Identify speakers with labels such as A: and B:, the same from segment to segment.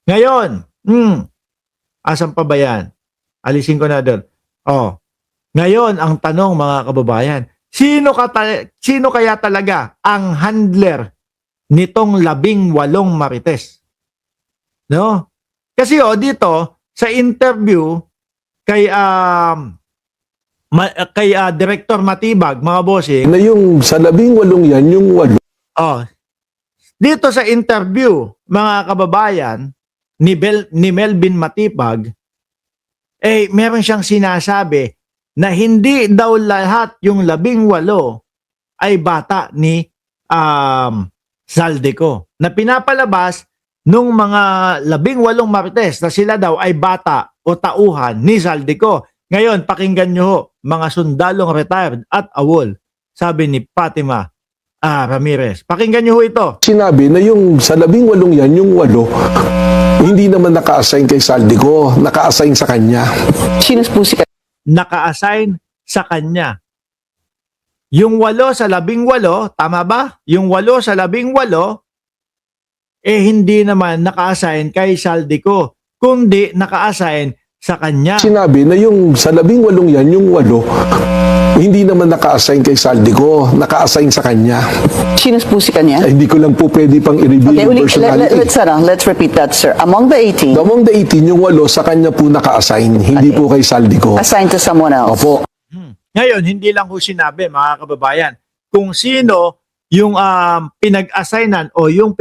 A: Ngayon, asan pa ba yan? Alisin ko na doon. Oh, ngayon ang tanong mga kababayan, sino kaya talaga ang handler nitong 18 marites? No? Kasi dito sa interview kay Director Matibag, mga bossing,
B: Na yung sa 18 yan, yung 8.
A: dito sa interview, mga kababayan, ni Melvin Matibag, meron siyang sinasabi na hindi daw lahat yung 18 ay bata ni Zaldico. Na pinapalabas nung mga 18 marites na sila daw ay bata o tauhan ni Zaldico. Ngayon, pakinggan nyo ho, mga sundalong retired at awol, sabi ni Fatima Ramirez. Pakinggan nyo ho ito.
B: Sinabi na yung sa 18 yan, yung 8, hindi naman naka-assign kay Saldico, naka-assign sa kanya.
C: Sino po si
A: Naka-assign sa kanya. Yung 8 sa 18, tama ba? Yung 8 sa 18, hindi naman naka-assign kay Saldico, kundi naka-assign sa kanya.
B: Sinabi na yung sa 18 yan, yung 8, hindi naman naka-assign kay Saldico, naka-assign sa kanya.
C: Sino po si kanya?
B: Hindi ko lang po pwede pang i-reveal
C: Okay,
B: yung
C: ulit,
B: personality.
C: let's repeat that, sir. Among the 18,
B: Among the 18, yung 8 sa kanya po naka-assign, hindi
C: Okay.
B: po kay Saldico.
C: assigned to someone else.
B: Opo.
A: Ngayon, hindi lang ho sinabi, mga kababayan, kung sino yung pinag-assignan o yung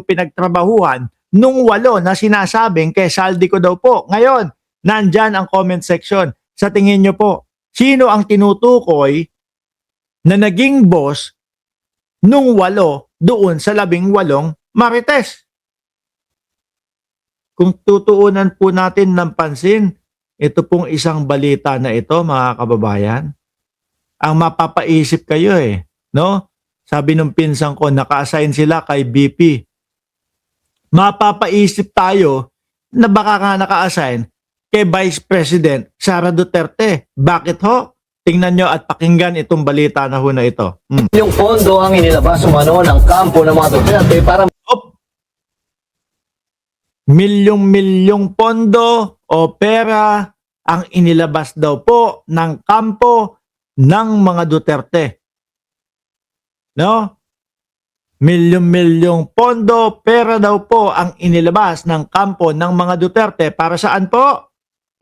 A: pinagtrabahuhan nung 8 na sinasabing kay Saldico daw po. Ngayon, nandyan ang comment section. Sa tingin nyo po, sino ang tinutukoy na naging boss nung 8 doon sa 18 marites? Kung tutuunan po natin ng pansin, ito pong isang balita na ito, mga kababayan, ang mapapaisip kayo no? Sabi nung pinsan ko, naka-assign sila kay BP. Mapapaisip tayo na baka nga naka-assign kay Vice President Sara Duterte. Bakit ho? Tingnan nyo at pakinggan itong balita na ho na ito.
D: Yung pondo ang inilabas umano ng kampo ng mga Duterte para
A: Milyong-milyong pondo o pera ang inilabas daw po ng kampo ng mga Duterte. No? Milyong-milyong pondo, pera daw po ang inilabas ng kampo ng mga Duterte. Para saan po?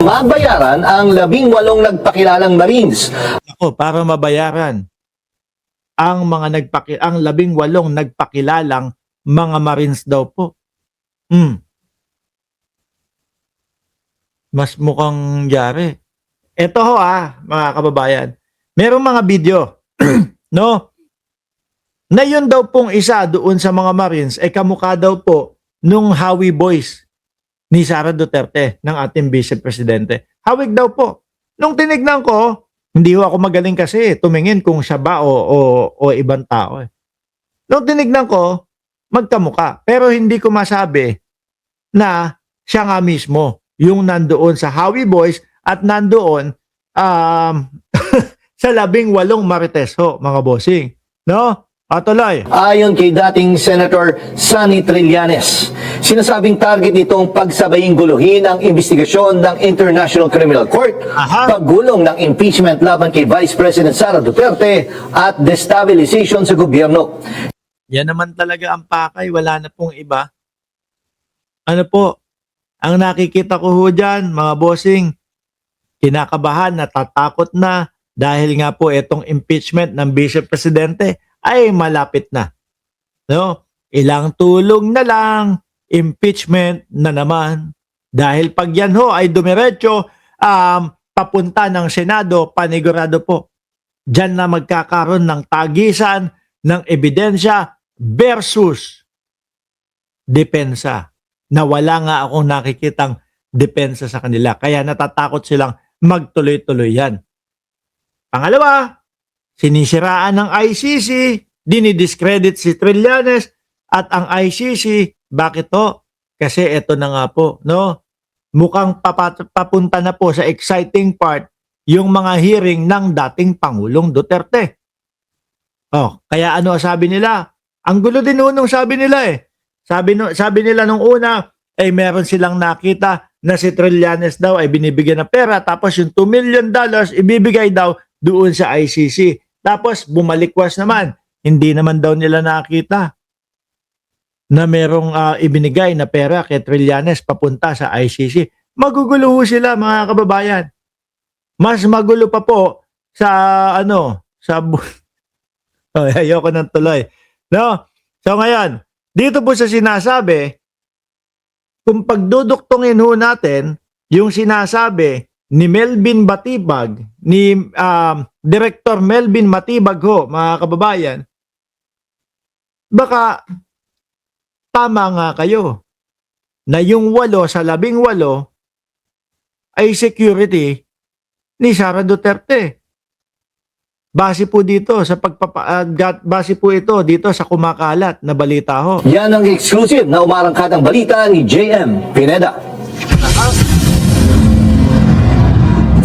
D: mabayaran ang 18 nagpakilalang Marines.
A: Ako, para mabayaran ang mga ang 18 nagpakilalang mga Marines daw po. Mas mukhang yari. Ito ho mga kababayan. Merong mga video, no? Na yun daw pong isa doon sa mga Marines, kamukha daw po nung Howie Boys ni Sara Duterte, ng ating Vice Presidente. Hawig daw po. Nung tinignan ko, hindi ho ako magaling kasi tumingin kung siya ba o ibang tao. Nung tinignan ko, magkamukha. Pero hindi ko masabi na siya nga mismo yung nandoon sa Howie Boys at nandoon sa 18 marites ho, mga bossing. No? Tuloy.
D: Ayon kay dating Senator Sonny Trillanes, sinasabing target nitong pagsabaying guluhin ang investigasyon ng International Criminal Court, paggulong ng impeachment laban kay Vice President Sara Duterte at destabilization sa gobyerno.
A: Yan naman talaga ang pakay, wala na pong iba. Ano po, ang nakikita ko ho dyan, mga bossing, kinakabahan, natatakot na dahil nga po itong impeachment ng Vice Presidente ay malapit na. No? Ilang tulong na lang, impeachment na naman. Dahil pag yan ho ay dumiretso, papunta ng Senado, panigurado po. Diyan na magkakaroon ng tagisan, ng ebidensya versus depensa. Na wala nga akong nakikitang depensa sa kanila. Kaya natatakot silang magtuloy-tuloy yan. Pangalawa, sinisiraan ng ICC, dinidiscredit si Trillanes at ang ICC, bakit to? Kasi ito na nga po, no? Mukhang papunta na po sa exciting part yung mga hearing ng dating Pangulong Duterte. Kaya ano sabi nila? Ang gulo din nung sabi nila Sabi nila nung una, meron silang nakita na si Trillanes daw ay binibigyan ng pera, tapos yung $2 million ibibigay daw doon sa ICC. Tapos bumalikwas naman, hindi naman daw nila nakita na merong ibinigay na pera kay Trillanes papunta sa ICC. Magugulo ho sila, mga kababayan. Mas magulo pa po sa ayoko nang tuloy. No? So ngayon, dito po sa sinasabi, kung pagduduktungin ho natin yung sinasabi ni Melvin Matibag, ni Director Melvin Matibag ho, mga kababayan, baka tama nga kayo na yung 8 sa 18 ay security ni Sara Duterte. Base po dito sa base po ito dito sa kumakalat na balita ho.
D: Yan ang exclusive na umarangkadang balita ni JM Pineda.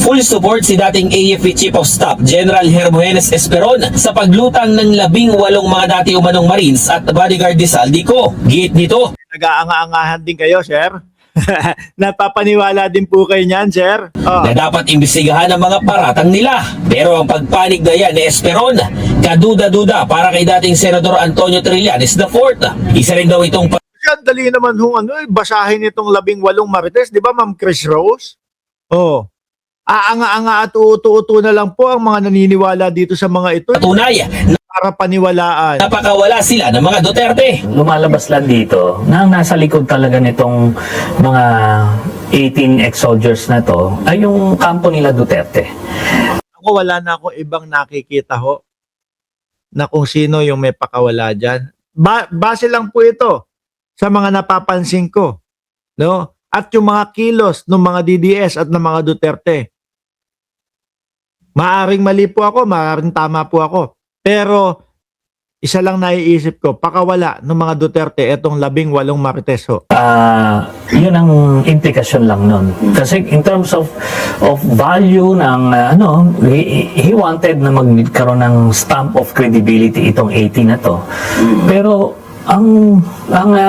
E: Full support si dating AFP Chief of Staff General Hermogenes Esperon sa paglutang ng 18 mga dati umanong Marines at bodyguard ni Saldico. Giit nito,
A: Nag-aanga-angahan din kayo, sir. Napapaniwala din po kayo niyan, sir.
E: na dapat imbestigahan ang mga paratang nila. Pero ang pagpanig na yan ni Esperon, kaduda-duda para kay dating Senador Antonio Trillanes IV. Isa rin daw itong
A: Yan, dali naman basahin itong 18 Marites, di ba, Ma'am Chris Rose? Aanga-anga at uuto-uto na lang po ang mga naniniwala dito sa mga ito
E: patunay na
A: para paniwalaan.
E: napakawala sila ng mga Duterte.
F: Lumalabas lang dito na ang nasa likod talaga nitong mga 18 ex-soldiers na to ay yung kampo nila Duterte.
A: Ako, wala na akong ibang nakikita ho na kung sino yung may pakawala dyan. Base lang po ito sa mga napapansin ko. No? At yung mga kilos ng mga DDS at ng mga Duterte. Maaring mali po ako, maaring tama po ako. Pero isa lang naiisip ko, pakawala ng mga Duterte etong 18 Marites ho.
F: Yun ang implikasyon lang nun. Kasi in terms of value ng he wanted na magkaroon ng stamp of credibility itong 18 na to. Pero ang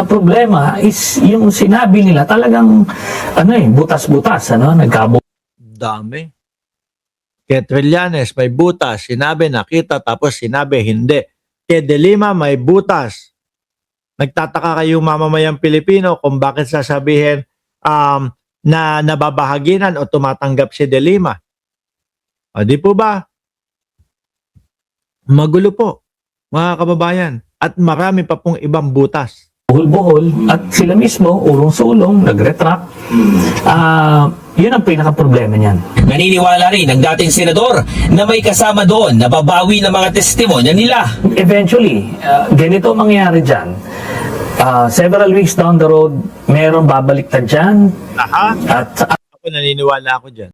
F: problema is yung sinabi nila talagang butas-butas,
A: Dami. Kay Trillanes may butas, sinabi nakita, tapos sinabi hindi. Kay De Lima may butas. Nagtataka kayong mamamayang Pilipino kung bakit sasabihin na nababahaginan o tumatanggap si De Lima. O di po ba? Magulo po, mga kababayan. At marami pa pong ibang butas.
F: buhol-buhol at sila mismo ulong-sulong, nag-retract. Yun ang pinaka-problema niyan.
E: Naniniwala rin ang dating senador na may kasama doon na babawi ng mga testimonya nila.
F: Eventually, ganito mangyayari dyan. Several weeks down the road, merong babaliktad dyan.
A: Aha.
F: At
A: Ako naniniwala ako dyan.